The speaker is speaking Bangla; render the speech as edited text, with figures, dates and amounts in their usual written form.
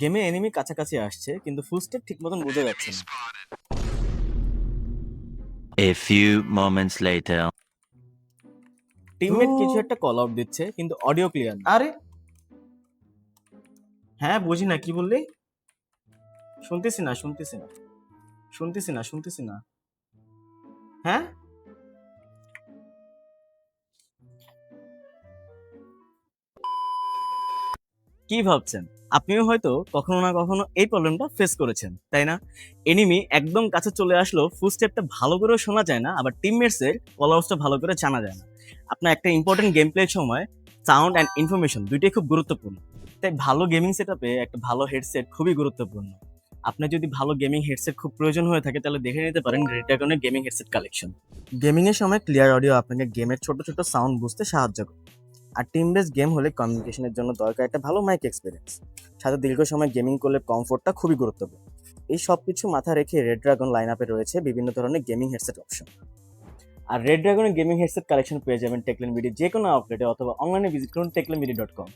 গেমে এনিমি কাছাকাছি আসছে কিন্তু ফুল স্টেপ ঠিক মতন বোঝা যাচ্ছে না। A few moments later. Teammate কিছু একটা কল আউট দিচ্ছে কিন্তু অডিও ক্লিয়ার না। আরে হ্যাঁ, বুঝি না কি বললি? শুনতেছি না শুনতেছি না শুনতেছি না শুনতেছি না। হ্যাঁ, কি ভাবছেন? আপনিও হয়তো কখনো না কখনো এই প্রবলেমটা ফেস করেছেন, তাই না? এনিমি একদম কাছে চলে আসলো, ফুল স্টেপটা ভালো করে শোনা যায় না, আবার টিমমেটসের কল আউটসটা ভালো করে জানা যায় না। আপনার একটা ইম্পর্টেন্ট গেম প্লের সময় সাউন্ড অ্যান্ড ইনফরমেশন দুইটাই খুব গুরুত্বপূর্ণ। তাই ভালো গেমিং সেটআপে একটা ভালো হেডসেট খুবই গুরুত্বপূর্ণ। আপনার যদি ভালো গেমিং হেডসেট খুব প্রয়োজন হয়ে থাকে তাহলে দেখে নিতে পারেন রেড্রাগনের গেমিং হেডসেট কালেকশন। গেমিং এর সময় ক্লিয়ার অডিও আপনাকে গেমের ছোট ছোট সাউন্ড বুঝতে সাহায্য করে। আর টিম বেস গেম হলে কমিউনিকেশনের জন্য দরকার একটা ভালো মাইক এক্সপিরিয়েন্স। সাথে দীর্ঘ সময় গেমিং করলে কমফোর্টটা খুবই গুরুত্বপূর্ণ। এই সব কিছু মাথায় রেখে রেড ড্রাগন লাইন আপে রয়েছে বিভিন্ন ধরনের গেমিং হেডসেট অপশন। আর রেড ড্রাগনের গেমিং হেডসেট কালেকশন পেয়ে যাবেন টেকলেন বিডি যে কোনো আউটলেটে অথবা অনলাইনে ভিজিট করুন techlandbd.com।